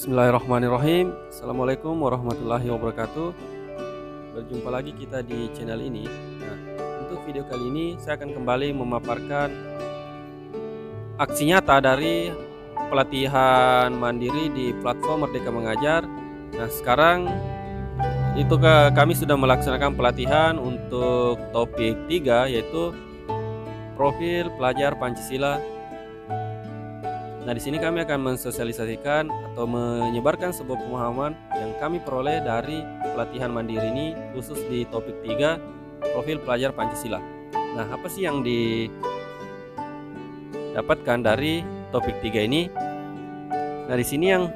Bismillahirrahmanirrahim. Assalamualaikum warahmatullahi wabarakatuh. Berjumpa lagi kita di channel ini. Nah, untuk video kali ini saya akan kembali memaparkan aksi nyata dari pelatihan mandiri di platform Merdeka Mengajar. Nah, sekarang itu kami sudah melaksanakan pelatihan untuk topik 3, yaitu profil pelajar Pancasila. Nah, di sini kami akan mensosialisasikan atau menyebarkan sebuah pemahaman yang kami peroleh dari pelatihan mandiri ini, khusus di topik 3, profil pelajar Pancasila. Nah, apa sih yang didapatkan dari topik 3 ini? Nah, di sini yang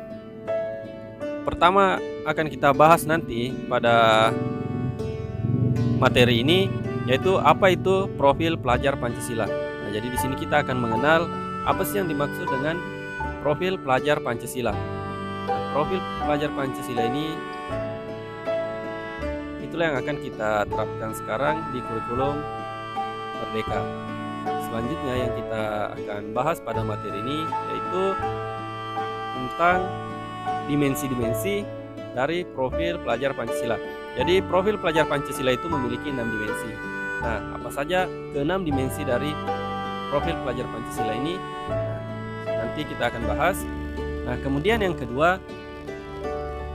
pertama akan kita bahas nanti pada materi ini, yaitu apa itu profil pelajar Pancasila. Nah, jadi di sini kita akan mengenal apa sih yang dimaksud dengan profil pelajar Pancasila. Nah, profil pelajar Pancasila ini itulah yang akan kita terapkan sekarang di kurikulum Merdeka. Selanjutnya yang kita akan bahas pada materi ini yaitu tentang dimensi-dimensi dari profil pelajar Pancasila. Jadi profil pelajar Pancasila itu memiliki 6 dimensi. Nah, apa saja ke-6 dimensi dari profil pelajar Pancasila ini? Nah, nanti kita akan bahas. Nah, kemudian yang kedua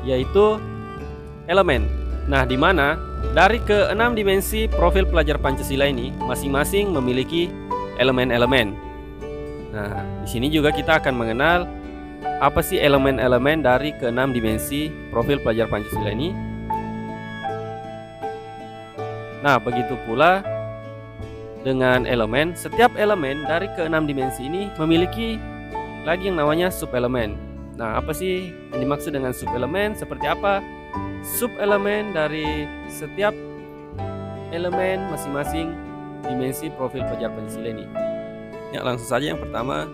yaitu elemen. Nah, di mana dari ke-6 dimensi profil pelajar Pancasila ini masing-masing memiliki elemen-elemen. Nah, di sini juga kita akan mengenal apa sih elemen-elemen dari ke-6 dimensi profil pelajar Pancasila ini. Nah, begitu pula dengan elemen. Setiap elemen dari ke-6 dimensi ini memiliki lagi yang namanya subelemen. Nah, apa sih yang dimaksud dengan subelemen? Seperti apa subelemen dari setiap elemen masing-masing dimensi profil pelajar Pancasila ini? Ya, langsung saja yang pertama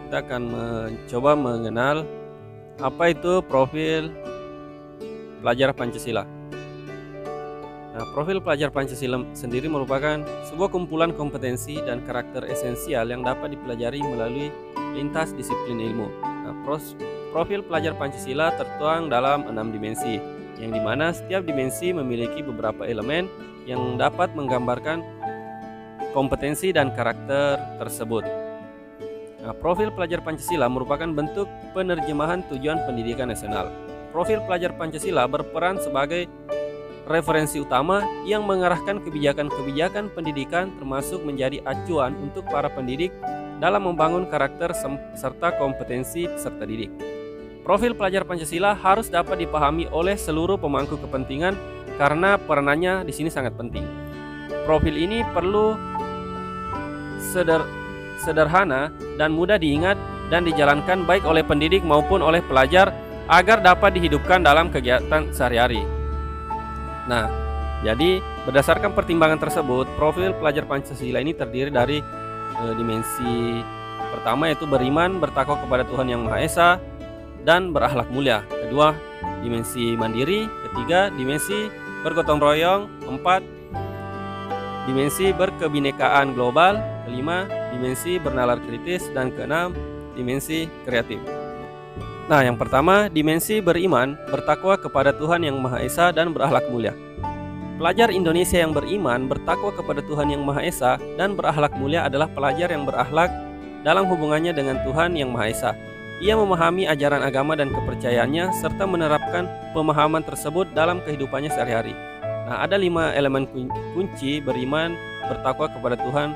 kita akan mencoba mengenal apa itu profil pelajar Pancasila. Nah, profil pelajar Pancasila sendiri merupakan sebuah kumpulan kompetensi dan karakter esensial yang dapat dipelajari melalui lintas disiplin ilmu. Nah, profil pelajar Pancasila tertuang dalam 6 dimensi, yang dimana setiap dimensi memiliki beberapa elemen yang dapat menggambarkan kompetensi dan karakter tersebut. Nah, profil pelajar Pancasila merupakan bentuk penerjemahan tujuan pendidikan nasional. Profil pelajar Pancasila berperan sebagai referensi utama yang mengarahkan kebijakan-kebijakan pendidikan, termasuk menjadi acuan untuk para pendidik dalam membangun karakter serta kompetensi peserta didik. Profil pelajar Pancasila harus dapat dipahami oleh seluruh pemangku kepentingan karena peranannya di sini sangat penting. Profil ini perlu sederhana dan mudah diingat dan dijalankan baik oleh pendidik maupun oleh pelajar agar dapat dihidupkan dalam kegiatan sehari-hari. Nah, jadi berdasarkan pertimbangan tersebut, profil pelajar Pancasila ini terdiri dari dimensi pertama, yaitu beriman, bertakwa kepada Tuhan Yang Maha Esa, dan berakhlak mulia. Kedua, dimensi mandiri. Ketiga, dimensi bergotong royong. 4, dimensi berkebinekaan global. Kelima, dimensi bernalar kritis. Dan keenam, dimensi kreatif. Nah, yang pertama, dimensi beriman, bertakwa kepada Tuhan Yang Maha Esa, dan berakhlak mulia. Pelajar Indonesia yang beriman, bertakwa kepada Tuhan Yang Maha Esa, dan berakhlak mulia adalah pelajar yang berakhlak dalam hubungannya dengan Tuhan Yang Maha Esa. Ia memahami ajaran agama dan kepercayaannya, serta menerapkan pemahaman tersebut dalam kehidupannya sehari-hari. Nah, ada 5 elemen kunci beriman, bertakwa kepada Tuhan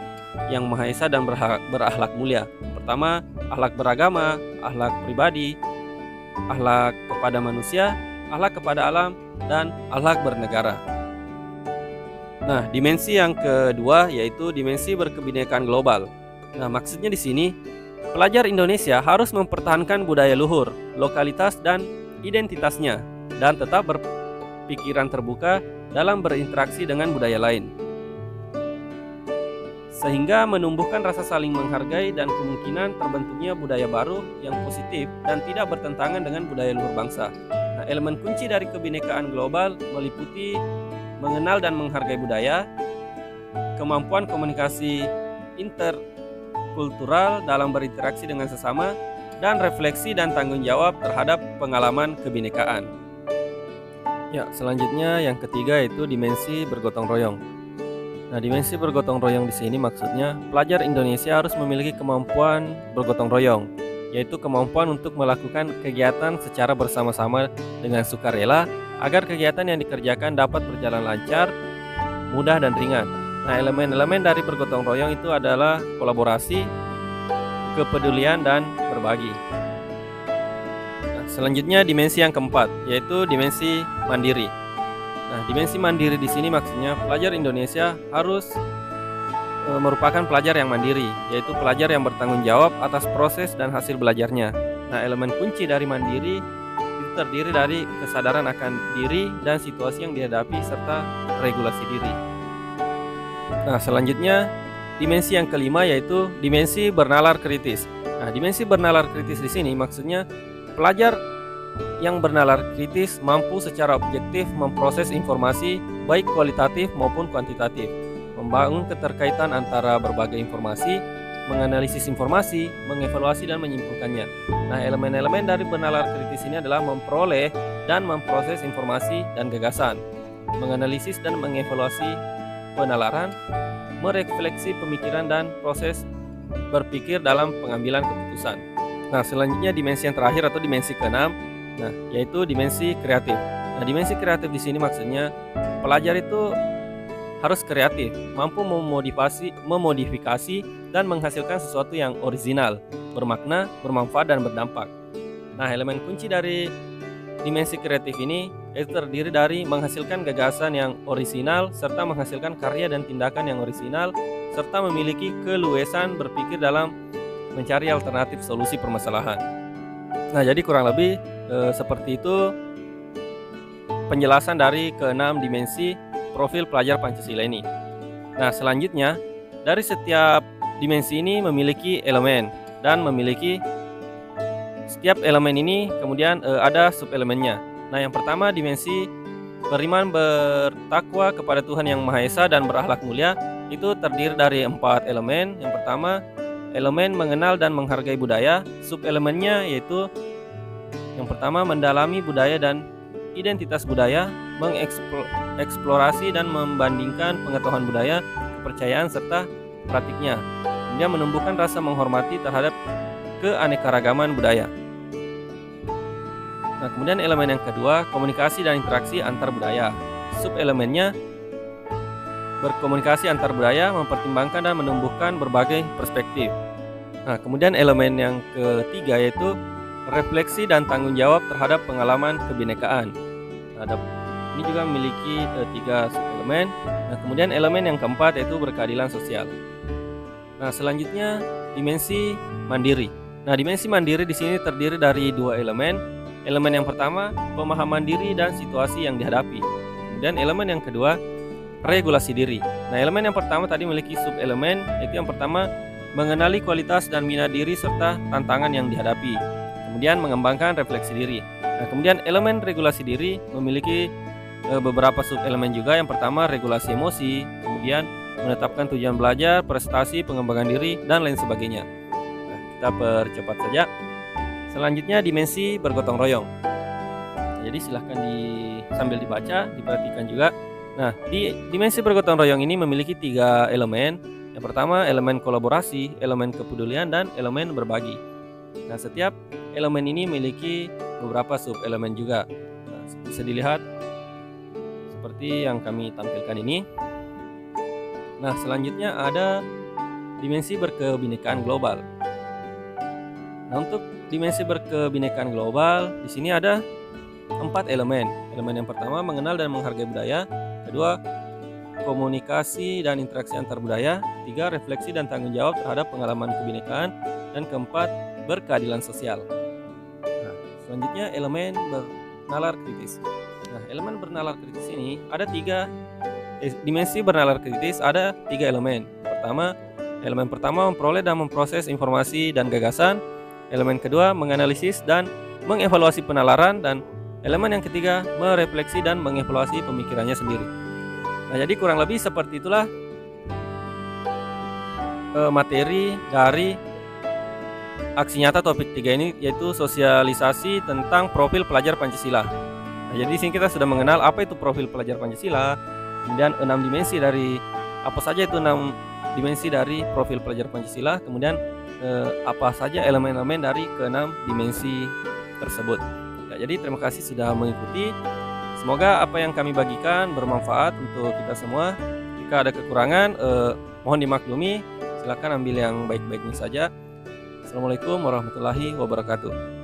Yang Maha Esa, dan berakhlak mulia. Pertama, akhlak beragama, akhlak pribadi, akhlak kepada manusia, akhlak kepada alam, dan akhlak bernegara. Nah, dimensi yang kedua yaitu dimensi berkebinekaan global. Nah, maksudnya di sini pelajar Indonesia harus mempertahankan budaya luhur, lokalitas, dan identitasnya, dan tetap berpikiran terbuka dalam berinteraksi dengan budaya lain, sehingga menumbuhkan rasa saling menghargai dan kemungkinan terbentuknya budaya baru yang positif dan tidak bertentangan dengan budaya luhur bangsa. Nah, elemen kunci dari kebinekaan global meliputi mengenal dan menghargai budaya, kemampuan komunikasi interkultural dalam berinteraksi dengan sesama, dan refleksi dan tanggung jawab terhadap pengalaman kebinekaan. Ya, selanjutnya yang ketiga yaitu dimensi bergotong royong. Nah, dimensi bergotong royong di sini maksudnya pelajar Indonesia harus memiliki kemampuan bergotong royong, yaitu kemampuan untuk melakukan kegiatan secara bersama-sama dengan sukarela agar kegiatan yang dikerjakan dapat berjalan lancar, mudah dan ringan. Nah, elemen-elemen dari bergotong royong itu adalah kolaborasi, kepedulian dan berbagi. Nah, selanjutnya dimensi yang keempat yaitu dimensi mandiri. Nah, dimensi mandiri di sini maksudnya pelajar Indonesia harus merupakan pelajar yang mandiri, yaitu pelajar yang bertanggung jawab atas proses dan hasil belajarnya. Nah, elemen kunci dari mandiri itu terdiri dari kesadaran akan diri dan situasi yang dihadapi serta regulasi diri. Nah, selanjutnya dimensi yang kelima yaitu dimensi bernalar kritis. Nah, dimensi bernalar kritis di sini maksudnya pelajar yang bernalar kritis mampu secara objektif memproses informasi baik kualitatif maupun kuantitatif, membangun keterkaitan antara berbagai informasi, menganalisis informasi, mengevaluasi dan menyimpulkannya. Nah, elemen-elemen dari bernalar kritis ini adalah memperoleh dan memproses informasi dan gagasan, menganalisis dan mengevaluasi penalaran, merefleksi pemikiran dan proses berpikir dalam pengambilan keputusan. Nah, selanjutnya dimensi yang terakhir atau dimensi keenam, nah, yaitu dimensi kreatif. Nah, dimensi kreatif di sini maksudnya pelajar itu harus kreatif, mampu memodifikasi dan menghasilkan sesuatu yang original, bermakna, bermanfaat dan berdampak. Nah, elemen kunci dari dimensi kreatif ini itu terdiri dari menghasilkan gagasan yang orisinal serta menghasilkan karya dan tindakan yang orisinal serta memiliki keluasan berpikir dalam mencari alternatif solusi permasalahan. Nah, jadi kurang lebih seperti itu penjelasan dari keenam dimensi profil pelajar Pancasila ini. Nah, selanjutnya dari setiap dimensi ini memiliki elemen dan memiliki setiap elemen ini kemudian ada subelemennya. Nah, yang pertama dimensi beriman bertakwa kepada Tuhan Yang Maha Esa dan berakhlak mulia itu terdiri dari 4 elemen. Yang pertama elemen mengenal dan menghargai budaya. Subelemennya yaitu yang pertama mendalami budaya dan identitas budaya, mengeksplorasi dan membandingkan pengetahuan budaya, kepercayaan serta praktiknya. Kemudian menumbuhkan rasa menghormati terhadap keanekaragaman budaya. Nah, kemudian elemen yang kedua, komunikasi dan interaksi antar budaya. Subelemennya berkomunikasi antar budaya, mempertimbangkan dan menumbuhkan berbagai perspektif. Nah, kemudian elemen yang ketiga yaitu refleksi dan tanggung jawab terhadap pengalaman kebinekaan. Nah, ini juga memiliki 3 subelemen. Nah, kemudian elemen yang keempat yaitu berkeadilan sosial. Nah, selanjutnya dimensi mandiri. Nah, dimensi mandiri di sini terdiri dari 2 elemen. Elemen yang pertama, pemahaman diri dan situasi yang dihadapi. Kemudian elemen yang kedua, regulasi diri. Nah, elemen yang pertama tadi memiliki subelemen, yaitu yang pertama, mengenali kualitas dan minat diri serta tantangan yang dihadapi. Kemudian mengembangkan refleksi diri. Nah, kemudian elemen regulasi diri memiliki beberapa subelemen juga. Yang pertama, regulasi emosi, kemudian menetapkan tujuan belajar, prestasi, pengembangan diri, dan lain sebagainya. Nah, kita percepat saja. Selanjutnya dimensi bergotong royong. Nah, jadi silahkan sambil dibaca, diperhatikan juga. Nah, di dimensi bergotong royong ini memiliki 3 elemen. Yang pertama, elemen kolaborasi, elemen kepedulian, dan elemen berbagi. Nah, setiap elemen ini memiliki beberapa subelemen juga. Nah, bisa dilihat seperti yang kami tampilkan ini. Nah, selanjutnya ada dimensi berkebinekaan global. Nah, untuk dimensi berkebinekaan global di sini ada 4 elemen. Elemen yang pertama mengenal dan menghargai budaya, kedua komunikasi dan interaksi antar budaya, 3 refleksi dan tanggung jawab terhadap pengalaman kebinekaan, dan keempat berkeadilan sosial. Nah, selanjutnya elemen bernalar kritis. Nah, elemen bernalar kritis ini ada 3 dimensi bernalar kritis ada 3 elemen. Elemen pertama memperoleh dan memproses informasi dan gagasan. Elemen kedua menganalisis dan mengevaluasi penalaran, dan elemen yang ketiga merefleksi dan mengevaluasi pemikirannya sendiri. Nah, jadi kurang lebih seperti itulah materi dari aksi nyata topik 3 ini yaitu sosialisasi tentang profil pelajar Pancasila. Nah, jadi di sini kita sudah mengenal apa itu profil pelajar Pancasila, kemudian 6 dimensi dari apa saja itu 6 dimensi dari profil pelajar Pancasila, kemudian apa saja elemen-elemen dari ke-6 dimensi tersebut. Ya, jadi terima kasih sudah mengikuti. Semoga apa yang kami bagikan bermanfaat untuk kita semua. Jika ada kekurangan, mohon dimaklumi. Silakan ambil yang baik-baiknya saja. Assalamualaikum warahmatullahi wabarakatuh.